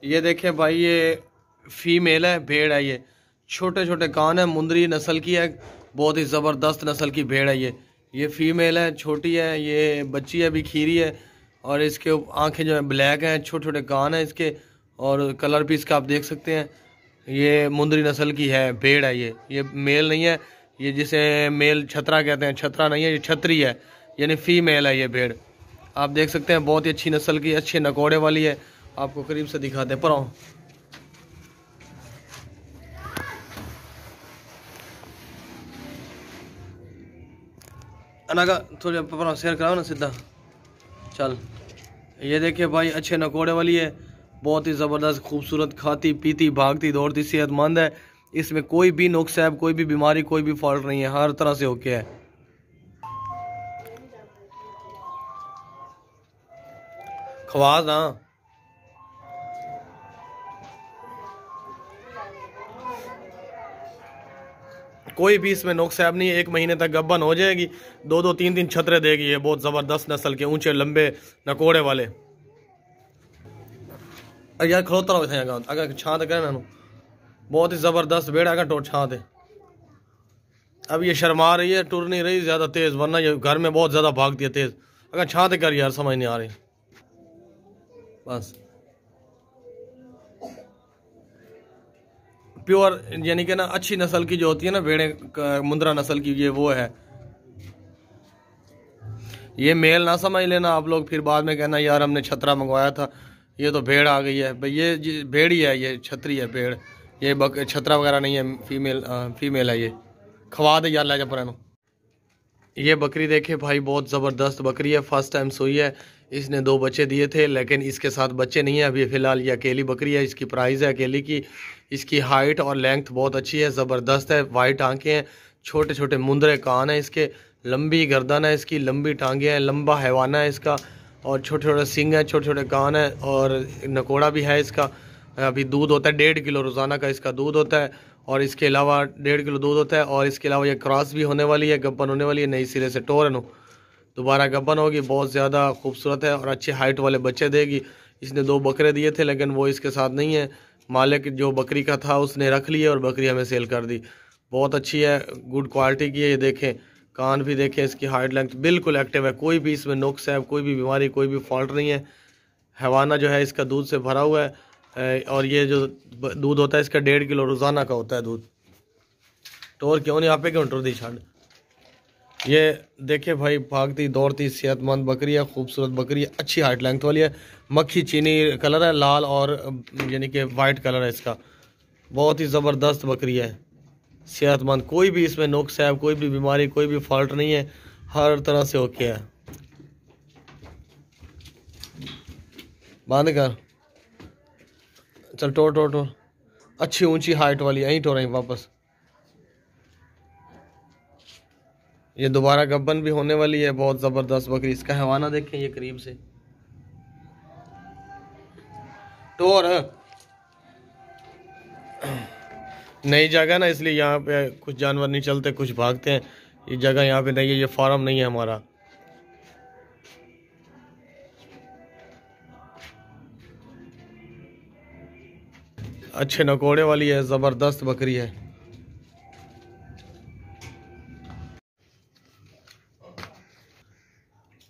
ये देखे भाई, ये फीमेल है, भेड़ है। ये छोटे छोटे कान है, मुंदरी नस्ल की है, बहुत ही ज़बरदस्त नस्ल की भेड़ है। ये फीमेल है, छोटी है, ये बच्ची है, अभी खीरी है। और इसके आंखें जो है ब्लैक हैं, छोटे छोटे कान हैं इसके, और कलर भी इसका आप देख सकते हैं। ये मुंदरी नस्ल की है, भेड़ है। ये मेल नहीं है, ये जिसे मेल छतरा कहते हैं, छतरा नहीं है, ये छतरी है, यानी फीमेल है ये भेड़। आप देख सकते हैं, बहुत ही अच्छी नस्ल की, अच्छे नकोड़े वाली है। आपको करीब से दिखाते हैं, पर आओ। अनागा थोड़ा पर शेयर कराओ ना सीधा। चल, ये देखिए भाई, अच्छे नकोड़े वाली है, बहुत ही ज़बरदस्त, खूबसूरत, खाती पीती भागती दौड़ती सेहतमंद है। इसमें कोई भी नुक्स है, कोई भी बीमारी, कोई भी फॉल्ट नहीं है, हर तरह से ओके है। खवास ना, कोई भी इसमें नुक्स है नहीं है। 1 महीने तक गब्बन हो जाएगी, 2-2 3-3 छतरे देगी। ये बहुत ज़बरदस्त नस्ल के ऊंचे लंबे नकोड़े वाले। यार खड़ोता रहो थे अगर छां करे ना, बहुत ही ज़बरदस्त भेड़ अगर टोट छां थे। अब ये शर्मा रही है, टुर नहीं रही ज़्यादा तेज़, वरना ये घर में बहुत ज़्यादा भागती है तेज़। अगर छां कर यार, समझ नहीं आ रही बस। प्योर यानी कि ना अच्छी नस्ल की जो होती है ना भेड़ें, मुंद्रा नस्ल की, ये वो है। ये मेल ना समझ लेना आप लोग, फिर बाद में कहना यार हमने छतरा मंगवाया था, ये तो भेड़ आ गई है। भाई ये भेड़ ही है, ये छतरी है भेड़। ये छतरा वगैरह नहीं है, फीमेल है ये। खवा दे यार, ला जा पर। ये बकरी देखे भाई, बहुत ज़बरदस्त बकरी है, फर्स्ट टाइम सोई है। इसने 2 बच्चे दिए थे, लेकिन इसके साथ बच्चे नहीं है अभी फ़िलहाल। ये अकेली बकरी है, इसकी प्राइस है अकेली की। इसकी हाइट और लेंथ बहुत अच्छी है, ज़बरदस्त है। वाइट आंखें हैं, छोटे छोटे मुंदरे कान हैं इसके, लंबी गर्दन है इसकी, लंबी टांगें हैं, लंबा हैवाना है इसका, और छोटे छोटे सींग हैं, छोटे छोटे कान हैं, और नकोड़ा भी है इसका। अभी दूध होता है 1.5 किलो रोज़ाना का इसका दूध होता है, और इसके अलावा 1.5 किलो दूध होता है। और इसके अलावा ये क्रॉस भी होने वाली है, गब्बन होने वाली है, नई सिरे से टोरन हो, दोबारा गब्बन होगी। बहुत ज़्यादा खूबसूरत है और अच्छे हाइट वाले बच्चे देगी। इसने 2 बकरे दिए थे, लेकिन वो इसके साथ नहीं है। मालिक जो बकरी का था उसने रख लिए और बकरी हमें सेल कर दी। बहुत अच्छी है, गुड क्वालिटी की है। ये देखें, कान भी देखें, इसकी हाइट लेंथ बिल्कुल एक्टिव है, कोई भी इसमें नुक्स है, कोई भी बीमारी, कोई भी फॉल्ट नहीं है। हैवाना जो है इसका दूध से भरा हुआ है, और ये जो दूध होता है इसका 1.5 किलो रोज़ाना का होता है दूध। टोर क्यों नहीं, आपे क्यों टोर दी छाड़। ये देखिए भाई, भागती दौड़ती सेहतमंद बकरी है, खूबसूरत बकरी है, अच्छी हाइट लेंथ वाली है। मक्खी चीनी कलर है, लाल और यानी कि वाइट कलर है इसका। बहुत ही ज़बरदस्त बकरी है, सेहतमंद, कोई भी इसमें नुक्स है, कोई भी बीमारी, कोई भी फॉल्ट नहीं है, हर तरह से ओके है। बांध कर, चल टोर टोर टोर, अच्छी ऊंची हाइट वाली, यहीं टोर रही वापस। ये दोबारा गब्बन भी होने वाली है, बहुत ज़बरदस्त बकरी। इसका हैवाना देखें ये करीब से, टोर नई जगह ना, इसलिए यहाँ पे कुछ जानवर नहीं चलते, कुछ भागते हैं। ये जगह यहाँ पे नहीं है, ये फार्म नहीं है हमारा। अच्छे नकोड़े वाली है, ज़बरदस्त बकरी है।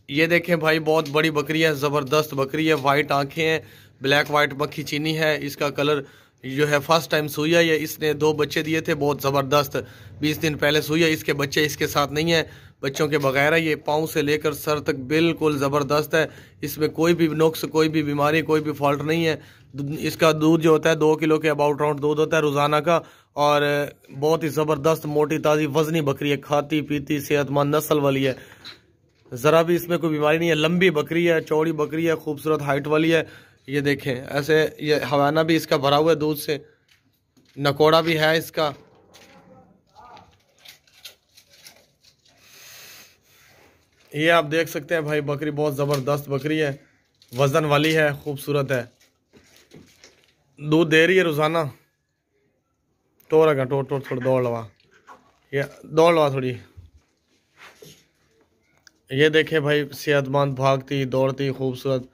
ये देखें भाई, बहुत बड़ी बकरी है, ज़बरदस्त बकरी है। वाइट आंखें हैं, ब्लैक वाइट मक्खी चीनी है इसका कलर। जो है फर्स्ट टाइम सुई है ये, इसने 2 बच्चे दिए थे, बहुत ज़बरदस्त, 20 दिन पहले सुई है। इसके बच्चे इसके साथ नहीं है, बच्चों के बगैर है। ये पाँव से लेकर सर तक बिल्कुल ज़बरदस्त है, इसमें कोई भी नुक्स, कोई भी बीमारी, कोई भी फॉल्ट नहीं है। इसका दूध जो होता है 2 किलो के अबाउट राउंड दूध होता है रोज़ाना का। और बहुत ही ज़बरदस्त मोटी ताज़ी वज़नी बकरी है, खाती पीती सेहतमंद नस्ल वाली है, ज़रा भी इसमें कोई बीमारी नहीं है। लंबी बकरी है, चौड़ी बकरी है, खूबसूरत हाइट वाली है। ये देखें ऐसे, ये हवाना भी इसका भरा हुआ है दूध से, नकोड़ा भी है इसका। ये आप देख सकते हैं भाई, बकरी बहुत ज़बरदस्त बकरी है, वज़न वाली है, खूबसूरत है, दूध दे रही है रोज़ाना। टोर अगर टोर टोर थोड़ा दौड़ लवा, ये दौड़ लवा थोड़ी। ये देखें भाई, सेहतमंद भागती दौड़ती खूबसूरत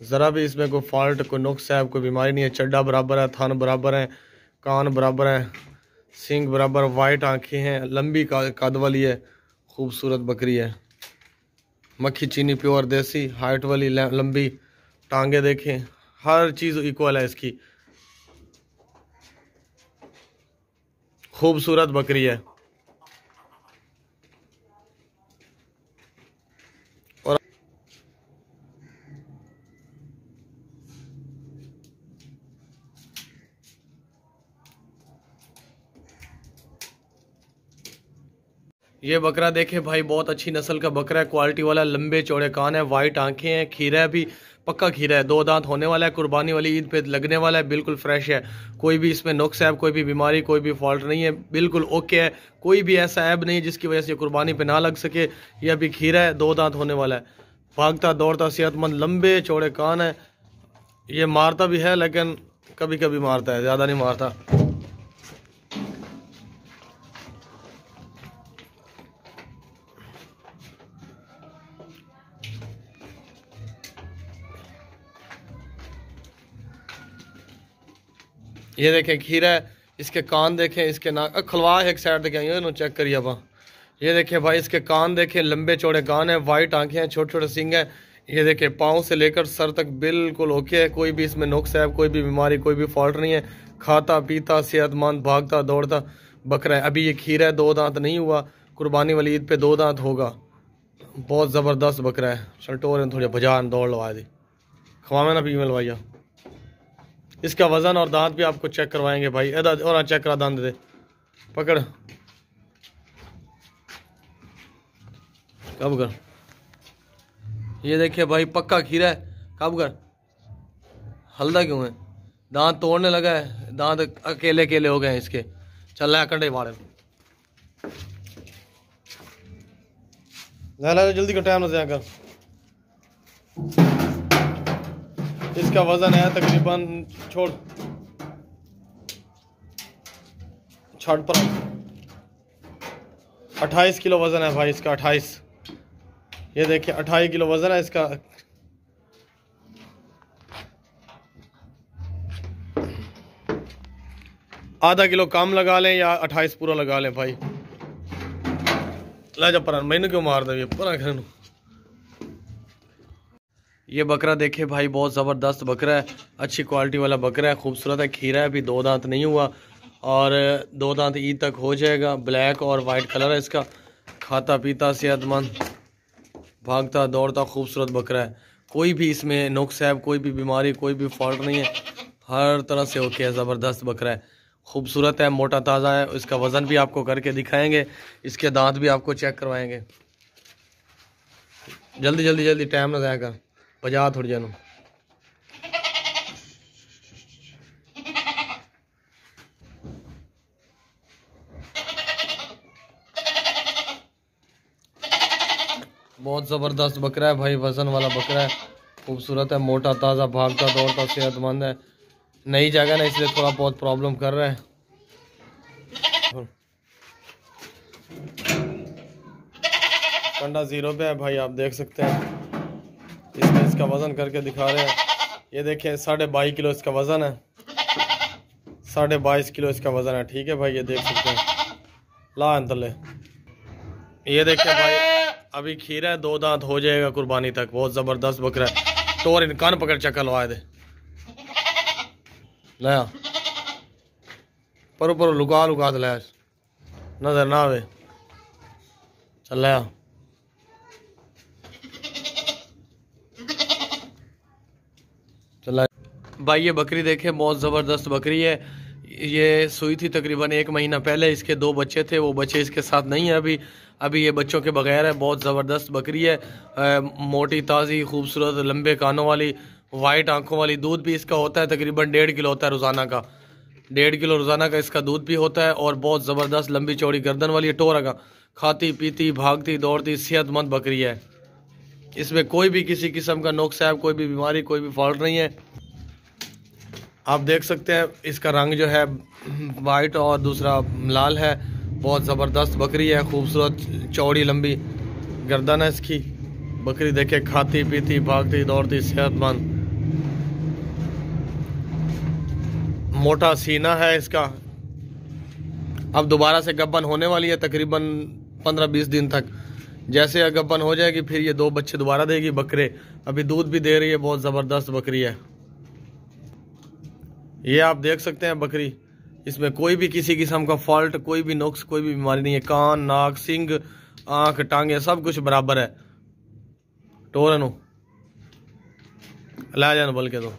ज़रा भी इसमें कोई फॉल्ट, कोई नुक्स है, कोई बीमारी नहीं है। चड्डा बराबर है, थान बराबर है, कान बराबर है, सींग बराबर, वाइट आंखें हैं, लंबी कद वाली है, खूबसूरत बकरी है। मक्खी चीनी प्योर देसी, हाइट वाली, लंबी टांगे देखें, हर चीज़ इक्वल है इसकी। खूबसूरत बकरी है। और ये बकरा देखे भाई, बहुत अच्छी नस्ल का बकरा है, क्वालिटी वाला, लंबे चौड़े कान है, वाइट आंखें हैं, खीरा है भी पक्का खीरा है, 2 दांत होने वाला है, कुर्बानी वाली ईद पे लगने वाला है, बिल्कुल फ्रेश है। कोई भी इसमें नुक्स है, कोई भी बीमारी, कोई भी फॉल्ट नहीं है, बिल्कुल ओके है। कोई भी ऐसा ऐब नहीं जिसकी वजह से कुर्बानी पे ना लग सके। यह अभी खीरा है, 2 दांत होने वाला है, भागता दौड़ता सेहतमंद, लंबे चौड़े कान है। ये मारता भी है लेकिन कभी कभी मारता है, ज़्यादा नहीं मारता। ये देखें खीरा है, इसके कान देखें, इसके नाक खुलवा एक साइड देखें, ये चेक करिए अब। ये देखें भाई, इसके कान देखें, लंबे चौड़े कान है, वाइट आंखें हैं, छोटे छोटे सिंग है। ये देखें पाँव से लेकर सर तक बिल्कुल ओके है, कोई भी इसमें नुक्स है, कोई भी बीमारी, कोई भी फॉल्ट नहीं है। खाता पीता सेहतमंद भागता दौड़ता बकरा है। अभी ये खीरा है, 2 दांत नहीं हुआ, कुर्बानी वाली ईद पे 2 दांत होगा। बहुत ज़बरदस्त बकरा है। चलटोर थोड़ी बाजार दौड़ लगा दी, खवावे ना फीमेल भैया। इसका वज़न और दांत भी आपको चेक करवाएंगे भाई। और चेक करा दांत दे, पकड़ कब कर। ये देखिए भाई, पक्का खीरा है, कब कर। हल्दा क्यों है, दांत तोड़ने लगा है, दांत अकेले अकेले हो गए हैं इसके। चल रहा है कंडे मारे, जल्दी का टाइम ना कर। इसका वजन है तकरीबन, छोड़ छठ पर 28 किलो वजन है भाई इसका, 28। ये देखिए 28 किलो वजन है इसका। आधा किलो कम लगा लें या 28 पूरा लगा लें भाई। ला जा पर मैंने क्यों मार दे पर। ये बकरा देखे भाई, बहुत ज़बरदस्त बकरा है, अच्छी क्वालिटी वाला बकरा है, खूबसूरत है। खीरा है, अभी 2 दांत नहीं हुआ और 2 दांत ईद तक हो जाएगा। ब्लैक और वाइट कलर है इसका, खाता पीता सेहतमंद भागता दौड़ता खूबसूरत बकरा है। कोई भी इसमें नुक्स है, कोई भी बीमारी, कोई भी फॉल्ट नहीं है, हर तरह से ओके है। ज़बरदस्त बकरा है, खूबसूरत है, मोटा ताज़ा है। इसका वज़न भी आपको करके दिखाएंगे, इसके दांत भी आपको चेक करवाएंगे। जल्दी जल्दी जल्दी टाइम ना जाएगा, बजा थोड़ी जानू। बहुत ज़बरदस्त बकरा है भाई, वज़न वाला बकरा है, खूबसूरत है, मोटा ताज़ा, भागता दौड़ता सेहतमंद है। नई जगह ना इसलिए थोड़ा बहुत प्रॉब्लम कर रहा है। कंडा 0 पे है भाई, आप देख सकते हैं। इसका वज़न करके दिखा रहे हैं। ये देखें 22.5 किलो इसका वज़न है, 22.5 किलो इसका वज़न है। ठीक है भाई, ये देख सकते हैं। ला अंतले, ये देखें भाई, अभी खीरा है, 2 दांत हो जाएगा कुर्बानी तक। बहुत ज़बरदस्त बकरा है। टोर इन कान पकड़ चक्कर लगा दे, लाया पर ऊपर लुका लुका दे, लाया नजर ना आवे। चल लाया, चला भाई। ये बकरी देखे, बहुत ज़बरदस्त बकरी है। ये सुई थी तकरीबन 1 महीना पहले। इसके 2 बच्चे थे, वो बच्चे इसके साथ नहीं है अभी ये बच्चों के बगैर है। बहुत ज़बरदस्त बकरी है, मोटी ताज़ी खूबसूरत, लंबे कानों वाली, वाइट आंखों वाली। दूध भी इसका होता है तकरीबन 1.5 किलो होता है रोज़ाना का, 1.5 किलो रोज़ाना का इसका दूध भी होता है। और बहुत ज़बरदस्त लंबी चौड़ी गर्दन वाली टोरा का, खाती पीती भागती दौड़ती सेहतमंद बकरी है। इसमें कोई भी किसी किस्म का नुक्स है, कोई भी बीमारी, कोई भी फॉल्ट नहीं है। आप देख सकते हैं इसका रंग जो है वाइट और दूसरा लाल है। बहुत ज़बरदस्त बकरी है, खूबसूरत चौड़ी लंबी गर्दन है इसकी। बकरी देखे खाती पीती भागती दौड़ती सेहतमंद मोटा सीना है इसका। अब दोबारा से गब्बन होने वाली है तकरीबन 15-20 दिन तक। जैसे गब्बन हो जाएगी फिर ये 2 बच्चे दोबारा देगी बकरे। अभी दूध भी दे रही है, बहुत ज़बरदस्त बकरी है ये। आप देख सकते हैं बकरी, इसमें कोई भी किसी किस्म का फॉल्ट, कोई भी नुक्स, कोई भी बीमारी नहीं है। कान, नाक, सिंग, आंख, टांगे सब कुछ बराबर है। टोरन ला जान बोल के दो।